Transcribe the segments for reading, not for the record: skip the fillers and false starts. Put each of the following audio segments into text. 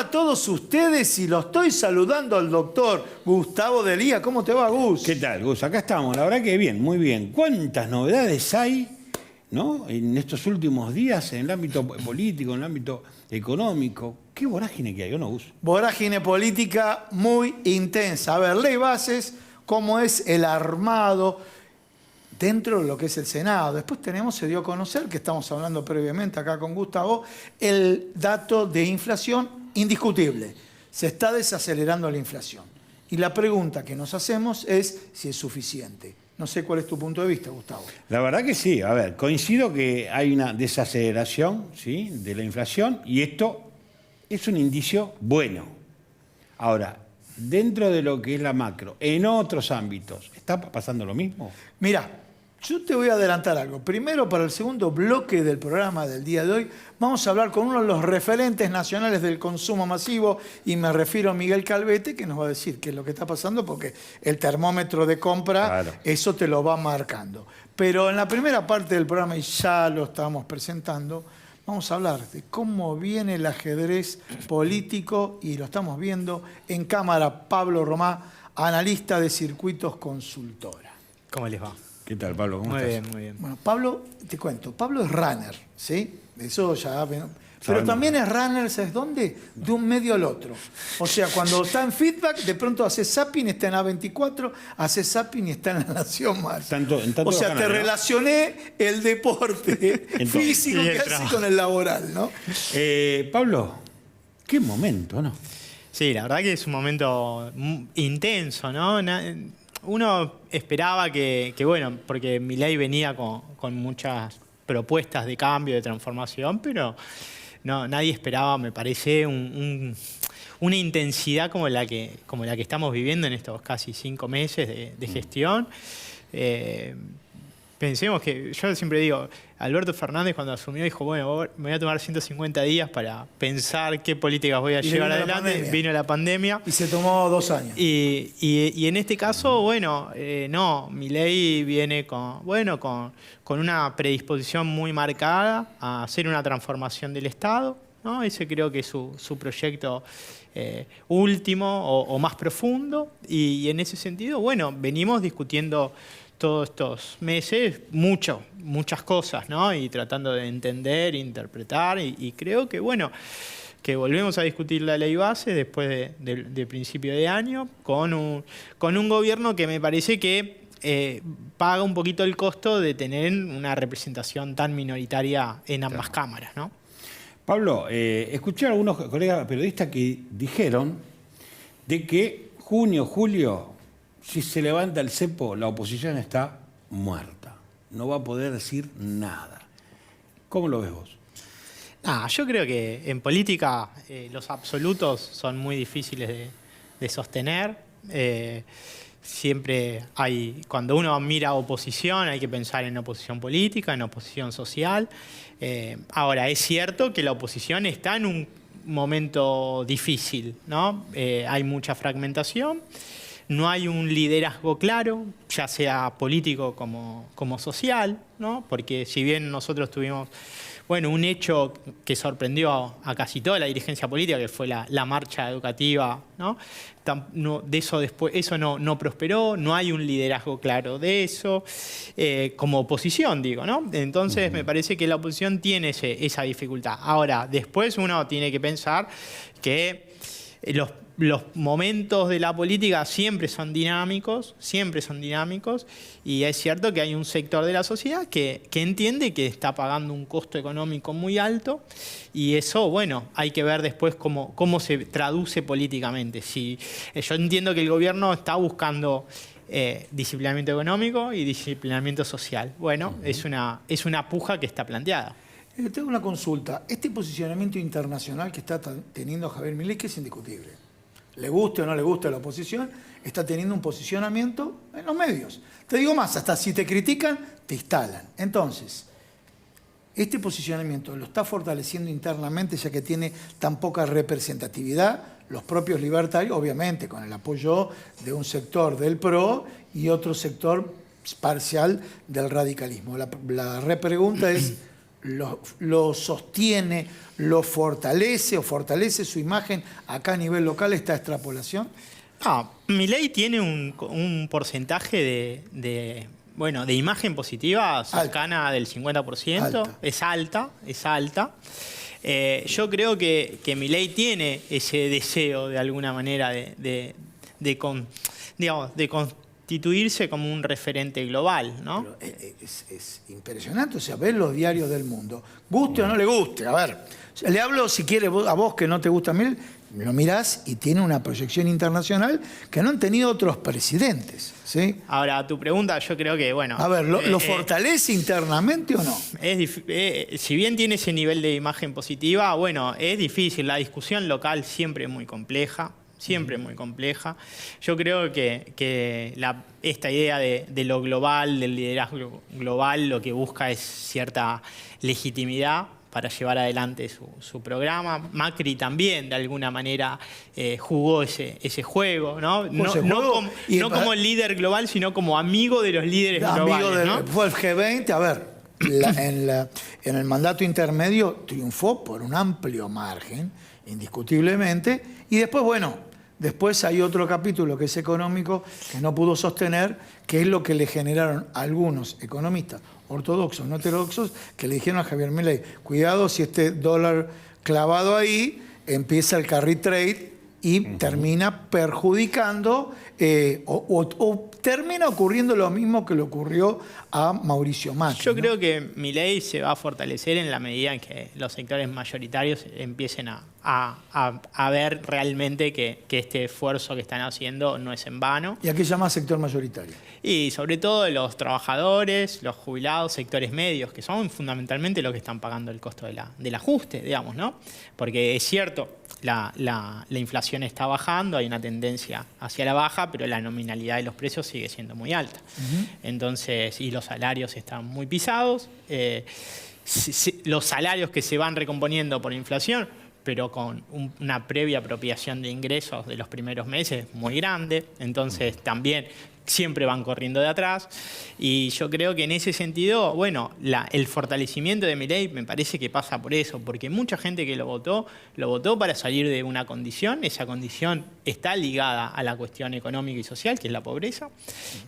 a todos ustedes? Y lo estoy saludando al doctor Gustavo Delía. ¿Cómo te va, Gus? ¿Qué tal, Gus? Acá estamos. La verdad que bien, muy bien. ¿Cuántas novedades hay, ¿no?, en estos últimos días en el ámbito político, en el ámbito económico? ¿Qué vorágine que hay, ¿o no, Gus? Vorágine política muy intensa. A ver, ley bases, cómo es el armado dentro de lo que es el Senado. Después se dio a conocer, que estamos hablando previamente acá con Gustavo, el dato de inflación indiscutible. Se está desacelerando la inflación. Y la pregunta que nos hacemos es si es suficiente. No sé cuál es tu punto de vista, Gustavo. La verdad que sí. A ver, coincido que hay una desaceleración, ¿sí?, de la inflación, y esto es un indicio bueno. Ahora, dentro de lo que es la macro, en otros ámbitos, ¿está pasando lo mismo? Mirá, yo te voy a adelantar algo. Primero, para el segundo bloque del programa del día de hoy, vamos a hablar con uno de los referentes nacionales del consumo masivo, y me refiero a Miguel Calvete, que nos va a decir qué es lo que está pasando, porque el termómetro de compra, claro, eso te lo va marcando. Pero en la primera parte del programa, y ya lo estamos presentando, vamos a hablar de cómo viene el ajedrez político, y lo estamos viendo en cámara. Pablo Romá, analista de Circuitos Consultora. ¿Cómo les va? ¿Qué tal, Pablo? ¿Cómo estás? Muy bien, muy bien. Bueno, Pablo, te cuento, Pablo es runner, ¿sí? Eso ya... Pero también es runner, ¿sabes dónde? De un medio al otro. O sea, cuando está en feedback, de pronto hace zapping, está en A24, hace zapping y está en La Nación Más. O sea, canal, te relacioné el deporte físico que hace con el laboral, ¿no? Pablo, qué momento, ¿no? Sí, la verdad que es un momento intenso, ¿no? Uno esperaba que bueno, porque Milei venía con muchas propuestas de cambio, de transformación, pero no, nadie esperaba, me parece, una intensidad como la que estamos viviendo en estos casi 5 meses de gestión. Pensemos que, yo siempre digo, Alberto Fernández cuando asumió dijo, bueno, me voy a tomar 150 días para pensar qué políticas voy a llevar adelante. Vino la pandemia. Y se tomó 2 años. Y en este caso, bueno, no, Milei viene con una predisposición muy marcada a hacer una transformación del Estado, ¿no? Ese creo que es su proyecto último o más profundo. Y en ese sentido, bueno, venimos discutiendo todos estos meses muchas cosas, ¿no? Y tratando de entender, interpretar, y creo que, bueno, que volvemos a discutir la ley base después de principio de año con un gobierno que me parece que paga un poquito el costo de tener una representación tan minoritaria en ambas cámaras, ¿no? Pablo, escuché a algunos colegas periodistas que dijeron de que junio, julio, si se levanta el cepo, la oposición está muerta. No va a poder decir nada. ¿Cómo lo ves vos? Yo creo que en política los absolutos son muy difíciles de sostener. Siempre cuando uno mira oposición, hay que pensar en oposición política, en oposición social. Ahora, es cierto que la oposición está en un momento difícil, ¿no? Hay mucha fragmentación. No hay un liderazgo claro, ya sea político como social, ¿no? Porque si bien nosotros tuvimos, bueno, un hecho que sorprendió a casi toda la dirigencia política, que fue la marcha educativa, ¿no? De eso después, eso no prosperó, no hay un liderazgo claro de eso, como oposición, digo, ¿no? Entonces me parece que la oposición tiene esa dificultad. Ahora, después uno tiene que pensar que los momentos de la política siempre son dinámicos, y es cierto que hay un sector de la sociedad que entiende que está pagando un costo económico muy alto, y eso, bueno, hay que ver después cómo se traduce políticamente. Yo entiendo que el gobierno está buscando disciplinamiento económico y disciplinamiento social. Bueno, es una puja que está planteada. Tengo una consulta. Este posicionamiento internacional que está teniendo Javier Milei, que es indiscutible, le guste o no le guste a la oposición, está teniendo un posicionamiento en los medios. Te digo más, hasta si te critican, te instalan. Entonces, este posicionamiento lo está fortaleciendo internamente, ya que tiene tan poca representatividad. Los propios libertarios, obviamente, con el apoyo de un sector del PRO y otro sector parcial del radicalismo. La repregunta es, lo sostiene, lo fortalece o fortalece su imagen acá a nivel local esta extrapolación? No, Milei tiene un porcentaje de imagen positiva cercana del 50%. Alta. Es alta. Yo creo que Milei tiene ese deseo de alguna manera de constituirse como un referente global, ¿no? Pero es impresionante, o sea, ver los diarios del mundo, guste o no le guste. A ver, le hablo si quiere a vos que no te gusta Milei, lo mirás y tiene una proyección internacional que no han tenido otros presidentes, ¿sí? Ahora, a tu pregunta, yo creo que, bueno... A ver, ¿lo fortalece internamente o no? Si bien tiene ese nivel de imagen positiva, bueno, es difícil. La discusión local siempre es muy compleja. Siempre muy compleja. Yo creo que esta idea de lo global, del liderazgo global, lo que busca es cierta legitimidad para llevar adelante su programa. Macri también, de alguna manera, jugó ese juego, ¿no? No como líder global, sino como amigo de los líderes globales, ¿no? Fue el G20, a ver, en el mandato intermedio triunfó por un amplio margen, indiscutiblemente, y después, bueno, después hay otro capítulo que es económico, que no pudo sostener, que es lo que le generaron algunos economistas ortodoxos, no heterodoxos, que le dijeron a Javier Milei, cuidado si este dólar clavado ahí empieza el carry trade y termina perjudicando o termina ocurriendo lo mismo que le ocurrió a Mauricio Macri. Yo creo que Milei se va a fortalecer en la medida en que los sectores mayoritarios empiecen a ver realmente que este esfuerzo que están haciendo no es en vano. ¿Y a qué llama sector mayoritario? Y sobre todo los trabajadores, los jubilados, sectores medios, que son fundamentalmente los que están pagando el costo del ajuste, digamos, ¿no? Porque es cierto, la inflación está bajando, hay una tendencia hacia la baja, pero la nominalidad de los precios sigue siendo muy alta. Entonces, y los salarios están muy pisados. Los salarios que se van recomponiendo por inflación, pero con una previa apropiación de ingresos de los primeros meses muy grande. Entonces, también siempre van corriendo de atrás. Y yo creo que en ese sentido, bueno, el fortalecimiento de Milei me parece que pasa por eso, porque mucha gente que lo votó para salir de una condición. Esa condición está ligada a la cuestión económica y social, que es la pobreza.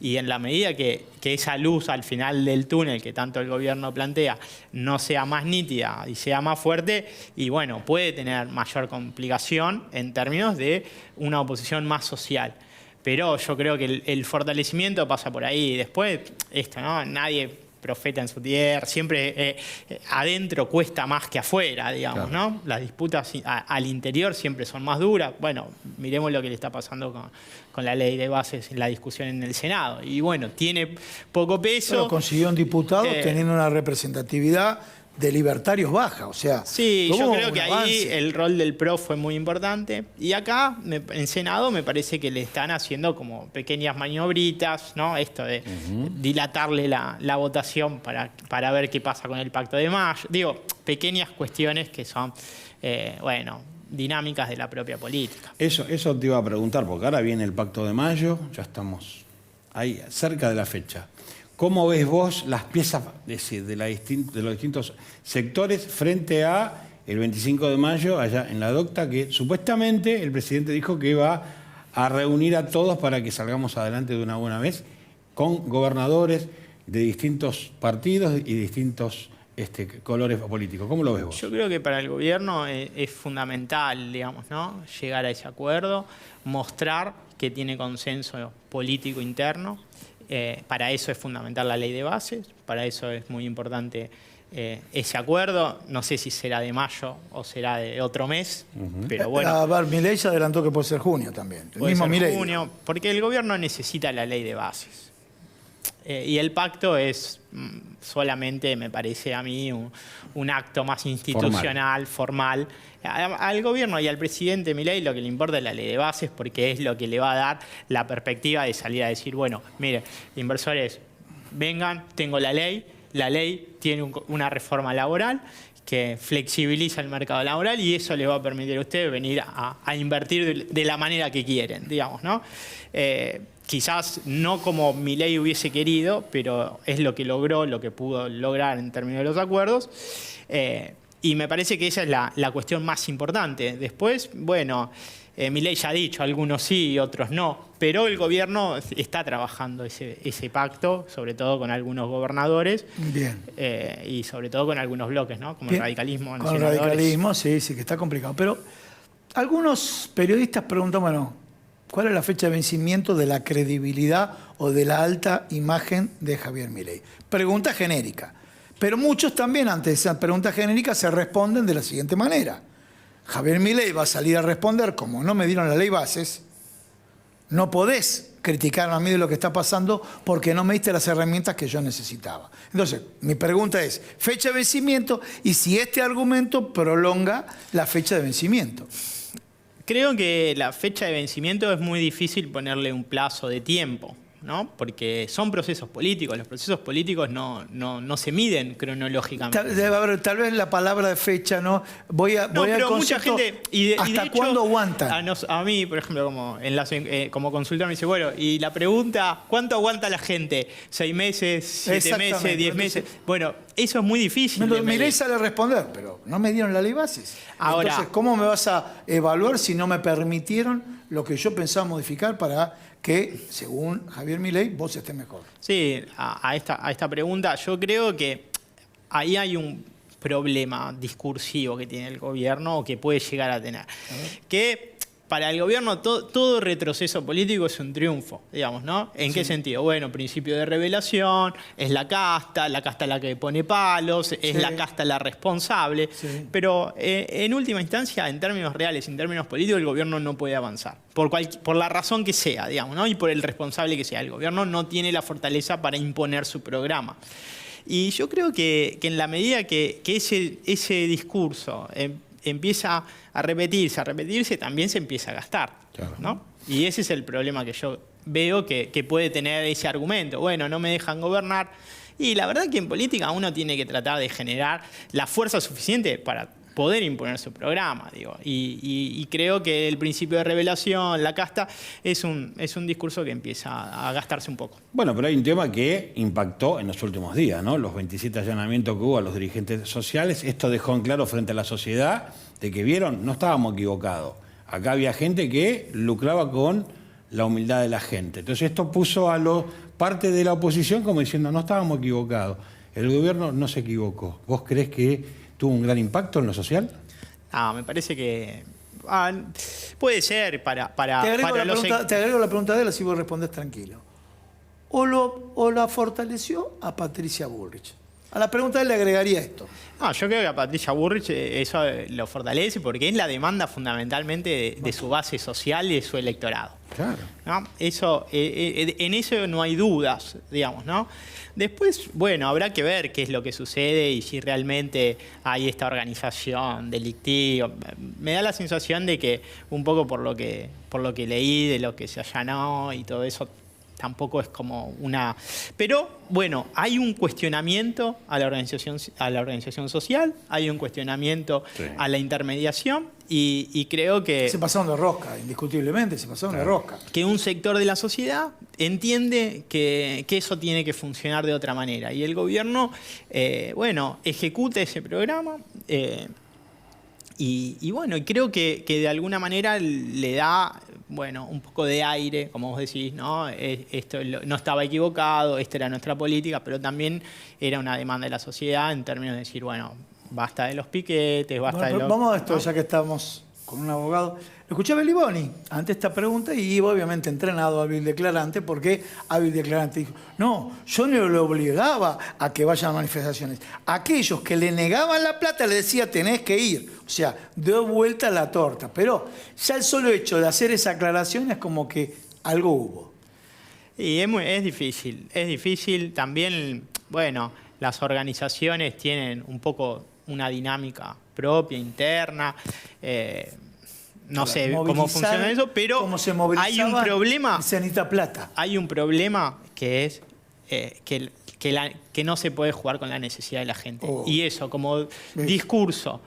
Y en la medida que esa luz al final del túnel que tanto el gobierno plantea no sea más nítida y sea más fuerte, y bueno, puede tener mayor complicación en términos de una oposición más social. Pero yo creo que el fortalecimiento pasa por ahí. Después, ¿no? Nadie profeta en su tierra. Siempre adentro cuesta más que afuera, digamos, claro, ¿no? Las disputas al interior siempre son más duras. Bueno, miremos lo que le está pasando con la ley de bases en la discusión en el Senado. Y bueno, tiene poco peso. Pero consiguió un diputado teniendo una representatividad de libertarios baja, o sea... Sí, yo creo que ahí el rol del PRO fue muy importante. Y acá, en Senado, me parece que le están haciendo como pequeñas maniobritas, ¿no? Esto de dilatarle la votación para ver qué pasa con el Pacto de Mayo. Digo, pequeñas cuestiones que son, dinámicas de la propia política. Eso te iba a preguntar, porque ahora viene el Pacto de Mayo, ya estamos ahí cerca de la fecha. ¿Cómo ves vos las piezas de los distintos sectores frente a el 25 de mayo allá en la Docta, que supuestamente el presidente dijo que iba a reunir a todos para que salgamos adelante de una buena vez, con gobernadores de distintos partidos y distintos colores políticos? ¿Cómo lo ves vos? Yo creo que para el gobierno es fundamental, digamos, ¿no? Llegar a ese acuerdo, mostrar que tiene consenso político interno. Para eso es fundamental la ley de bases, para eso es muy importante ese acuerdo. No sé si será de mayo o será de otro mes, pero bueno. A ver, Milei se adelantó que puede ser junio también. Puede ser junio, porque el gobierno necesita la ley de bases. Y el pacto es solamente, me parece a mí, un acto más institucional, formal. Al gobierno y al presidente Milei lo que le importa es la ley de bases, porque es lo que le va a dar la perspectiva de salir a decir, bueno, mire, inversores, vengan, tengo la ley tiene una reforma laboral que flexibiliza el mercado laboral y eso les va a permitir a ustedes venir a invertir de la manera que quieren, digamos, ¿no? Quizás no como Milei hubiese querido, pero es lo que logró, lo que pudo lograr en términos de los acuerdos. Y me parece que esa es la cuestión más importante. Después, bueno, Milei ya ha dicho, algunos sí y otros no, pero el gobierno está trabajando ese pacto, sobre todo con algunos gobernadores. Bien. Y sobre todo con algunos bloques, ¿no? Como Bien. el radicalismo. Con el radicalismo, sí, que está complicado. Pero algunos periodistas preguntan, bueno, ¿cuál es la fecha de vencimiento de la credibilidad o de la alta imagen de Javier Milei? Pregunta genérica. Pero muchos también ante esa pregunta genérica se responden de la siguiente manera. Javier Milei va a salir a responder, como no me dieron la ley bases, no podés criticarme a mí de lo que está pasando porque no me diste las herramientas que yo necesitaba. Entonces, mi pregunta es, fecha de vencimiento y si este argumento prolonga la fecha de vencimiento. Creo que la fecha de vencimiento es muy difícil ponerle un plazo de tiempo, ¿no? Porque son procesos políticos. Los procesos políticos no se miden cronológicamente. Tal vez la palabra de fecha, ¿no? Voy a pero concepto, mucha gente... Y ¿hasta de hecho, cuándo aguantan? A mí, por ejemplo, como consultor me dice, bueno, y la pregunta, ¿cuánto aguanta la gente? ¿6 meses, 7 meses, 10 meses? Bueno, eso es muy difícil. Milei sale a responder, pero no me dieron la ley bases. Ahora, entonces, ¿cómo me vas a evaluar si no me permitieron lo que yo pensaba modificar para que, según Javier Milei, vos estés mejor? Sí, a esta pregunta, yo creo que ahí hay un problema discursivo que tiene el gobierno o que puede llegar a tener. Que para el gobierno todo retroceso político es un triunfo, digamos, ¿no? ¿En qué sentido? Bueno, principio de revelación, es la casta la que pone palos, es la casta la responsable, pero en última instancia, en términos reales, en términos políticos, el gobierno no puede avanzar, por la razón que sea, digamos, ¿no? Y por el responsable que sea. El gobierno no tiene la fortaleza para imponer su programa. Y yo creo que en la medida que ese discurso empieza a repetirse, también se empieza a gastar, claro, ¿no? Y ese es el problema que yo veo que puede tener ese argumento. Bueno, no me dejan gobernar. Y la verdad que en política uno tiene que tratar de generar la fuerza suficiente para poder imponer su programa, digo. Y creo que el principio de revelación, la casta, es un discurso que empieza a gastarse un poco. Bueno, pero hay un tema que impactó en los últimos días, ¿no? Los 27 allanamientos que hubo a los dirigentes sociales. Esto dejó en claro frente a la sociedad de que vieron, no estábamos equivocados. Acá había gente que lucraba con la humildad de la gente. Entonces esto puso a parte de la oposición como diciendo, no estábamos equivocados. El gobierno no se equivocó. ¿Vos creés que tuvo un gran impacto en lo social? No, me parece que puede ser para te agrego la pregunta de él, así vos respondés tranquilo. ¿O la fortaleció a Patricia Bullrich? A la pregunta de él le agregaría esto. No, yo creo que a Patricia Bullrich eso lo fortalece porque es la demanda fundamentalmente de su base social y de su electorado. Claro. ¿No? En eso no hay dudas, digamos, ¿no? Después, bueno, habrá que ver qué es lo que sucede y si realmente hay esta organización delictiva. Me da la sensación de que un poco por lo que leí, de lo que se allanó y todo eso, tampoco es como una... Pero, bueno, hay un cuestionamiento a la organización social, hay un cuestionamiento a la intermediación y creo que... Se pasaron de rosca, indiscutiblemente, se pasaron de rosca. Que un sector de la sociedad entiende que eso tiene que funcionar de otra manera. Y el gobierno, bueno, ejecuta ese programa y bueno, y creo que de alguna manera le da... Bueno, un poco de aire, como vos decís, ¿no? Esto no estaba equivocado, esta era nuestra política, pero también era una demanda de la sociedad en términos de decir, bueno, basta de los piquetes, basta de los... Vamos a esto, ¿no? Ya que estamos con un abogado. Lo escuché a Beliboni ante esta pregunta y obviamente entrenado a hábil declarante, porque hábil declarante dijo, no, yo no lo obligaba a que vayan a manifestaciones. Aquellos que le negaban la plata le decía, tenés que ir. O sea, dio vuelta la torta. Pero ya el solo hecho de hacer esa aclaración es como que algo hubo. Y es difícil. También, bueno, las organizaciones tienen un poco una dinámica propia, interna. No sé cómo funciona eso, pero hay un problema. Se necesita plata. Hay un problema que es que que no se puede jugar con la necesidad de la gente. Oh. Y eso, como discurso,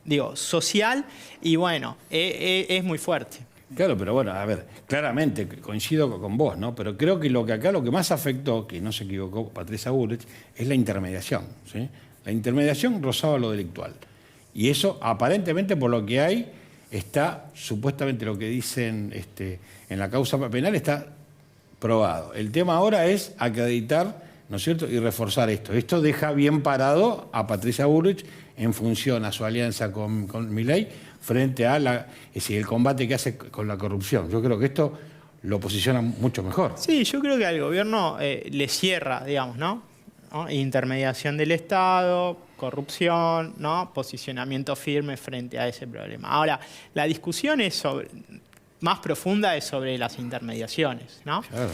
digo, social, y bueno, es muy fuerte. Claro, pero bueno, a ver, claramente coincido con vos, ¿no? Pero creo que lo que más afectó, que no se equivocó Patricia Bullrich, es la intermediación, ¿sí? La intermediación rozaba lo delictual. Y eso, aparentemente, por lo que hay, está, supuestamente lo que dicen en la causa penal, está probado. El tema ahora es acreditar, ¿no es cierto?, y reforzar esto. Esto deja bien parado a Patricia Bullrich en función a su alianza con Milei frente a el combate que hace con la corrupción. Yo creo que esto lo posiciona mucho mejor. Sí, yo creo que al gobierno le cierra, digamos, ¿no? Intermediación del Estado, corrupción, ¿no? Posicionamiento firme frente a ese problema. Ahora, la discusión más profunda es sobre las intermediaciones, ¿no? Claro.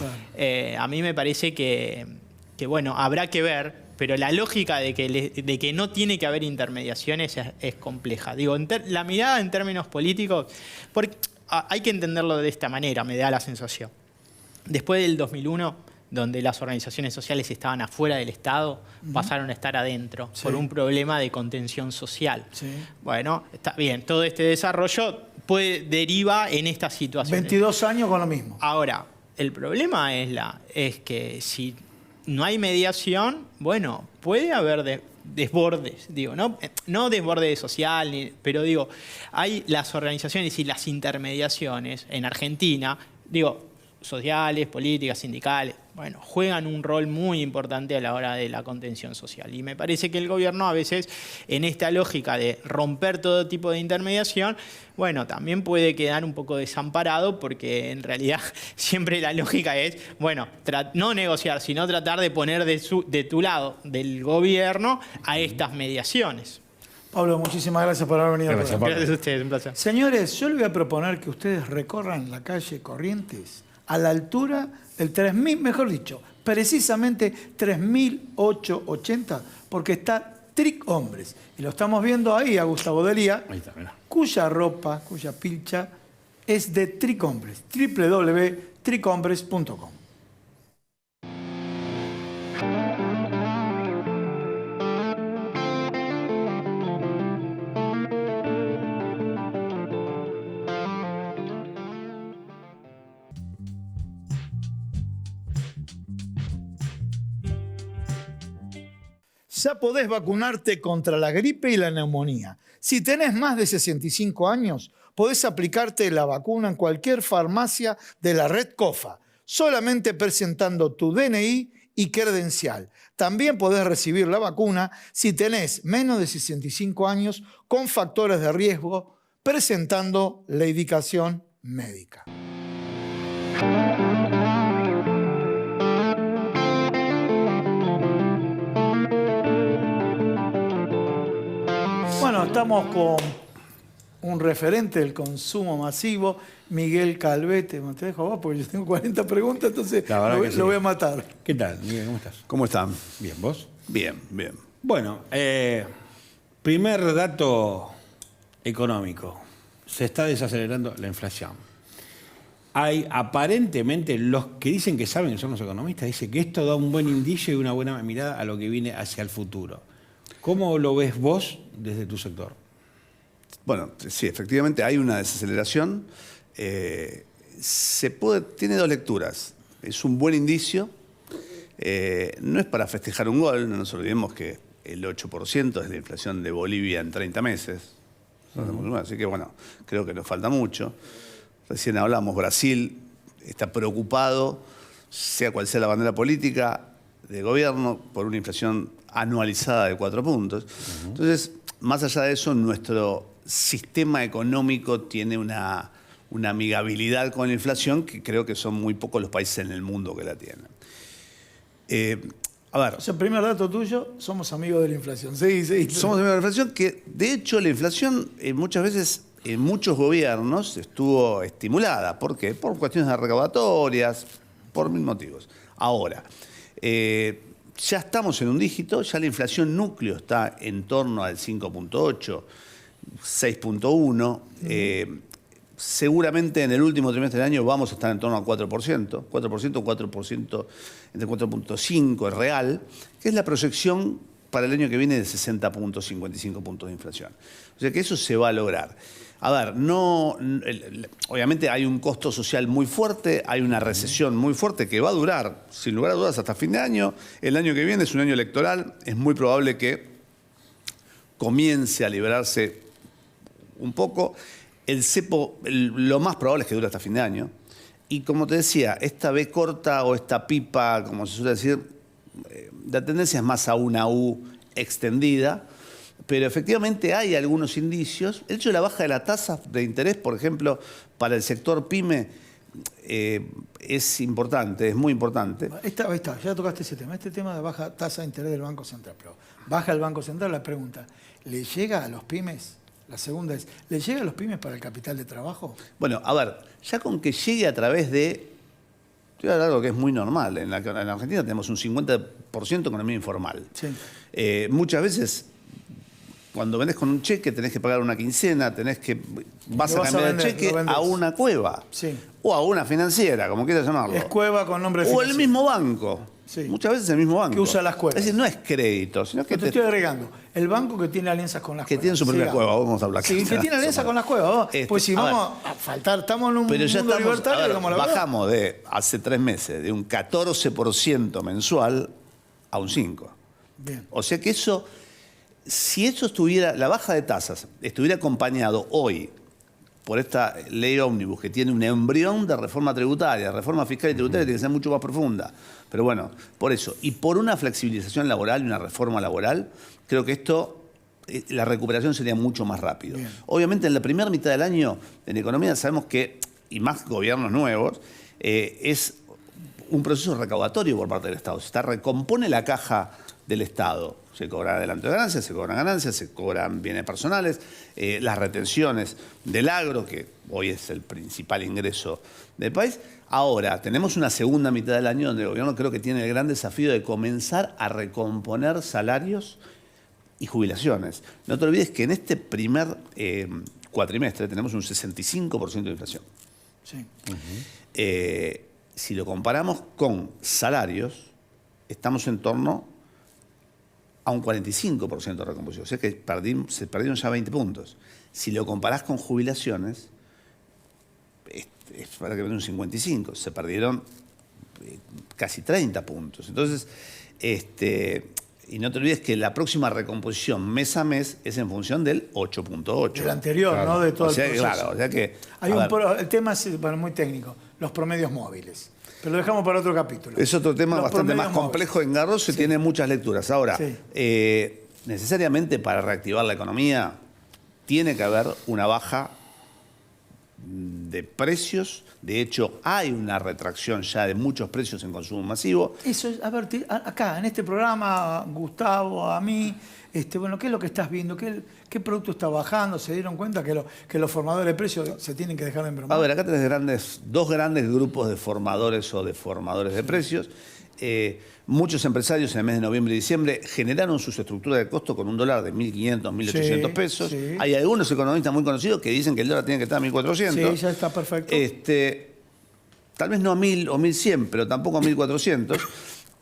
A mí me parece que, bueno, habrá que ver, pero la lógica de que no tiene que haber intermediaciones es compleja. Digo, la mirada en términos políticos, porque hay que entenderlo de esta manera, me da la sensación. Después del 2001, donde las organizaciones sociales estaban afuera del Estado, pasaron a estar adentro, por un problema de contención social. Sí. Bueno, está bien, todo este desarrollo deriva en esta situación. 22 años con lo mismo. Ahora, el problema es que si no hay mediación, bueno, puede haber desbordes, digo, no desborde social, pero digo, hay las organizaciones y las intermediaciones en Argentina, digo, sociales, políticas, sindicales, bueno, juegan un rol muy importante a la hora de la contención social. Y me parece que el gobierno a veces, en esta lógica de romper todo tipo de intermediación, bueno, también puede quedar un poco desamparado porque en realidad siempre la lógica es, bueno, no negociar, sino tratar de poner de tu lado, del gobierno, a estas mediaciones. Pablo, muchísimas gracias por haber venido. Gracias, Pablo. Gracias a ustedes, un placer. Señores, yo les voy a proponer que ustedes recorran la calle Corrientes a la altura del 3000, mejor dicho, precisamente 3880, porque está Tric Hombres. Y lo estamos viendo ahí a Gustavo Delía, Ahí está, mirá. cuya ropa, cuya pilcha es de Tric Hombres, www.trichombres.com. Ya podés vacunarte contra la gripe y la neumonía. Si tenés más de 65 años, podés aplicarte la vacuna en cualquier farmacia de la red COFA, solamente presentando tu DNI y credencial. También podés recibir la vacuna si tenés menos de 65 años con factores de riesgo, presentando la indicación médica. Bueno, estamos con un referente del consumo masivo, Miguel Calvete. Te dejo a vos porque yo tengo 40 preguntas, entonces lo voy a matar. ¿Qué tal, Miguel? ¿Cómo estás? ¿Cómo están? Bien, ¿vos? Bien, bien. Bueno, primer dato económico. Se está desacelerando la inflación. Hay aparentemente los que dicen que saben, que son los economistas, dicen que esto da un buen indicio y una buena mirada a lo que viene hacia el futuro. ¿Cómo lo ves vos desde tu sector? Bueno, sí, efectivamente hay una desaceleración. Tiene dos lecturas. Es un buen indicio. No es para festejar un gol, no nos olvidemos que el 8% es la inflación de Bolivia en 30 meses. Así que bueno, creo que nos falta mucho. Recién hablamos, Brasil está preocupado, sea cual sea la bandera política de gobierno, por una inflación anualizada de 4 puntos. Entonces, más allá de eso, nuestro sistema económico tiene una amigabilidad con la inflación que creo que son muy pocos los países en el mundo que la tienen. A ver, O sea, primer dato tuyo, somos amigos de la inflación. Sí. somos amigos de la inflación, que de hecho la inflación muchas veces en muchos gobiernos estuvo estimulada. ¿Por qué? Por cuestiones recaudatorias, por mil motivos. Ahora, ya estamos en un dígito, ya la inflación núcleo está en torno al 5.8, 6.1. seguramente en el último trimestre del año vamos a estar en torno a 4%, 4%, entre 4.5 es real, que es la proyección para el año que viene de 60.55 puntos de inflación. O sea que eso se va a lograr. A ver, obviamente hay un costo social muy fuerte, hay una recesión muy fuerte que va a durar, sin lugar a dudas, hasta fin de año. El año que viene es un año electoral, es muy probable que comience a liberarse un poco. El cepo, lo más probable es que dure hasta fin de año. Y como te decía, esta V corta o esta pipa, como se suele decir, la tendencia es más a una U extendida. Pero efectivamente hay algunos indicios. El hecho de la baja de la tasa de interés, por ejemplo, para el sector PYME, es importante, es muy importante. Ahí está, ya tocaste ese tema. Este tema de baja tasa de interés del Banco Central. Pero baja el Banco Central, la pregunta, ¿le llega a los pymes? La segunda es, ¿le llega a los pymes para el capital de trabajo? Bueno, a ver, ya con que llegue a través de... Te voy a hablar de algo que es muy normal. En la Argentina tenemos un 50% economía informal. Sí. Muchas veces... Cuando vendés con un cheque tenés que pagar una quincena, vas a cambiar el cheque a una cueva. Sí. O a una financiera, como quieras llamarlo. Es cueva con nombre O el mismo banco. Sí. Muchas veces el mismo banco. Que usa las cuevas. Es decir, no es crédito, sino que te estoy agregando. El banco que tiene alianzas con las que cuevas. tiene su propia Sigamos. cueva, vamos a hablar. Sí, que tiene alianzas con las cuevas. Pues si vamos a faltar, estamos en un pero ya mundo estamos, libertario, digamos la verdad. bajamos de hace 3 meses de un 14% mensual a un 5%. Bien. O sea que eso... Si eso estuviera, la baja de tasas estuviera acompañado hoy por esta ley ómnibus que tiene un embrión de reforma tributaria, reforma fiscal y tributaria tiene que ser mucho más profunda. Pero bueno, por eso. Y por una flexibilización laboral y una reforma laboral, creo que esto, la recuperación sería mucho más rápido. Bien. Obviamente en la primera mitad del año en economía sabemos que, y más gobiernos nuevos, es un proceso recaudatorio por parte del Estado. Se recompone la caja del Estado. Se cobra adelanto de ganancias, se cobran ganancias, se cobran bienes personales, las retenciones del agro, que hoy es el principal ingreso del país. Ahora, tenemos una segunda mitad del año donde el gobierno creo que tiene el gran desafío de comenzar a recomponer salarios y jubilaciones. No te olvides que en este primer cuatrimestre tenemos un 65% de inflación. Sí. Si lo comparamos con salarios, estamos en torno a un 45% de recomposición. O sea que se perdieron ya 20 puntos. Si lo comparás con jubilaciones, es para que un 55%. Se perdieron casi 30 puntos. Entonces, y no te olvides que la próxima recomposición mes a mes es en función del 8.8. Del anterior, Claro. ¿no? De todo O sea, el proceso. claro, o sea que... Hay a ver, el tema es muy técnico, los promedios móviles. Pero lo dejamos para otro capítulo. es otro tema Los bastante más promedios complejo, engorroso y tiene muchas lecturas. Ahora, Sí. necesariamente para reactivar la economía tiene que haber una baja de precios. De hecho, hay una retracción ya de muchos precios en consumo masivo. Eso es, a ver, acá en este programa, Gustavo, a mí, bueno, ¿qué es lo que estás viendo? ¿Qué producto está bajando? ¿Se dieron cuenta que los formadores de precios se tienen que dejar de embromar? A ver, acá tenés dos grandes grupos de formadores o deformadores de precios. Muchos empresarios en el mes de noviembre y diciembre generaron sus estructuras de costo con un dólar de 1.500, 1.800 pesos. Sí. Hay algunos economistas muy conocidos que dicen que el dólar tiene que estar a 1.400. Sí, ya está perfecto. Tal vez no a 1.000 o 1.100, pero tampoco a 1.400.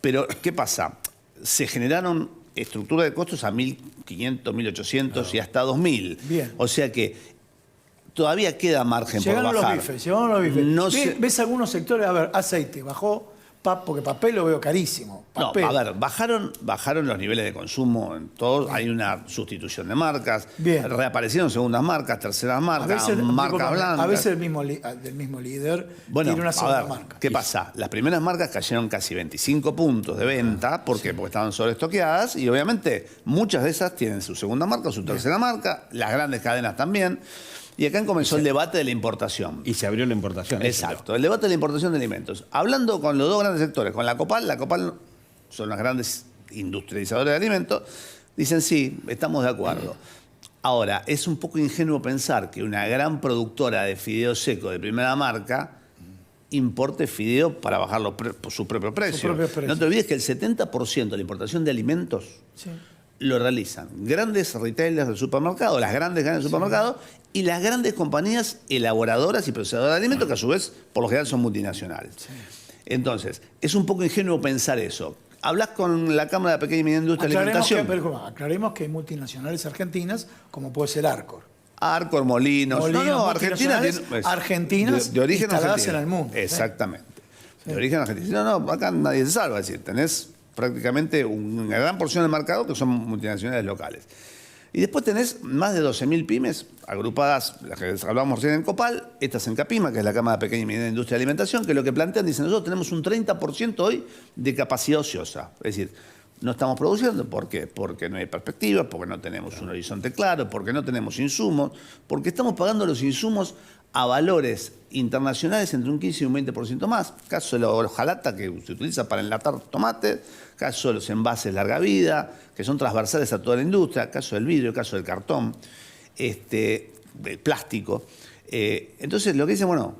Pero, ¿qué pasa? Se generaron estructuras de costos a 1.500, 1.800 y hasta 2.000. Bien. O sea que todavía queda margen por Llegaron los bajar. bifes, llegaron los bifes. No ¿Ves algunos sectores? A ver, aceite, bajó, porque papel lo veo carísimo. No, Papel. a ver, bajaron los niveles de consumo en todos. Hay una sustitución de marcas. Bien. Reaparecieron segundas marcas, terceras a marcas, veces, marcas discúlpame, blancas. a veces del mismo líder Bueno, tiene una a segunda ver, marca. ¿qué pasa? Las primeras marcas cayeron casi 25 puntos de venta porque estaban sobreestoqueadas y obviamente muchas de esas tienen su segunda marca, su tercera marca, las grandes cadenas también. Y acá comenzó el debate de la importación. Y se abrió la importación. Exacto, el debate de la importación de alimentos. Hablando con los dos grandes sectores, con la Copal son las grandes industrializadoras de alimentos, dicen sí, estamos de acuerdo. Ahora, es un poco ingenuo pensar que una gran productora de fideo seco de primera marca importe fideo para bajar su propio precio. propio precio. No te olvides que el 70% de la importación de alimentos Sí. lo realizan grandes retailers del supermercado, las grandes cadenas de supermercado y las grandes compañías elaboradoras y procesadoras de alimentos, que a su vez, por lo general, son multinacionales. Entonces, es un poco ingenuo pensar eso. Hablas con la Cámara de Pequeña y Mediana Industria de Alimentación. Aclaremos que hay multinacionales argentinas, como puede ser Arcor. Arcor, Molinos. Argentina argentinas de origen instaladas argentino. en el mundo. Exactamente. De origen argentino. No, acá nadie se salva. Es decir, tenés prácticamente una gran porción del mercado que son multinacionales locales. Y después tenés más de 12.000 pymes agrupadas, las que hablábamos recién en Copal, estas en Capima, que es la Cámara de Pequeña y Mediana Industria de Alimentación, que lo que plantean, dicen, nosotros tenemos un 30% hoy de capacidad ociosa. Es decir, no estamos produciendo. ¿Por qué? Porque no hay perspectivas, porque no tenemos un horizonte claro, porque no tenemos insumos, porque estamos pagando los insumos a valores internacionales entre un 15 y un 20% más. Caso de la hojalata que se utiliza para enlatar tomate, caso de los envases larga vida, que son transversales a toda la industria, caso del vidrio, caso del cartón, del plástico. Entonces lo que dicen, bueno,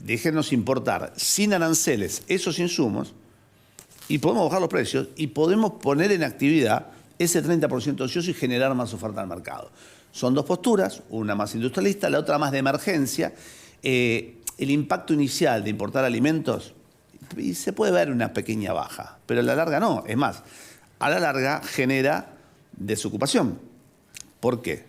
déjenos importar sin aranceles esos insumos y podemos bajar los precios y podemos poner en actividad ese 30% ocioso y generar más oferta al mercado. Son dos posturas, una más industrialista, la otra más de emergencia. El impacto inicial de importar alimentos, y se puede ver una pequeña baja, pero a la larga no. Es más, a la larga genera desocupación. ¿Por qué?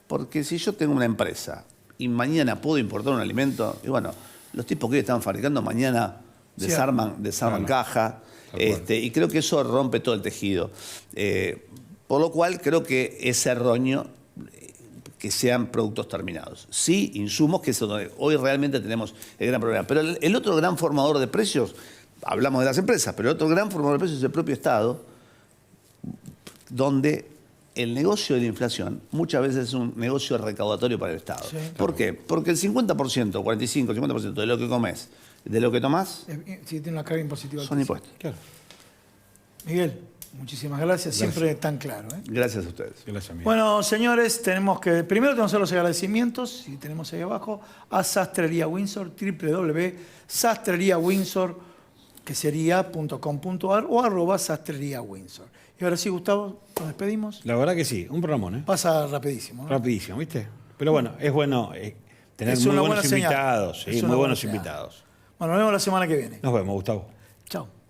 Porque si yo tengo una empresa y mañana puedo importar un alimento, y bueno, los tipos que hoy están fabricando mañana desarman caja, y creo que eso rompe todo el tejido. Por lo cual creo que es erróneo que sean productos terminados. Sí, insumos, que es donde hoy realmente tenemos el gran problema. Pero el otro gran formador de precios, hablamos de las empresas, pero el otro gran formador de precios es el propio Estado, donde el negocio de la inflación muchas veces es un negocio recaudatorio para el Estado. Sí, claro. ¿Por qué? Porque el 50%, 45, 50% de lo que comes, de lo que tomás, sí, tiene una carga impositiva. Son impuestos. Claro. Miguel, muchísimas gracias. Siempre tan claro. Gracias a ustedes. Gracias, Miguel. Bueno, señores, primero tenemos que hacer los agradecimientos, si tenemos ahí abajo, a Sastrería Windsor, www.sastreriawindsor, que sería .com.ar o @sastreriawindsor. Y ahora sí, Gustavo, nos despedimos. La verdad que sí, un programón, ¿eh? Pasa rapidísimo, ¿no? Rapidísimo, ¿viste? Pero bueno, es bueno tener muy buenos invitados. Sí, muy buenos invitados. Bueno, nos vemos la semana que viene. Nos vemos, Gustavo. Chao.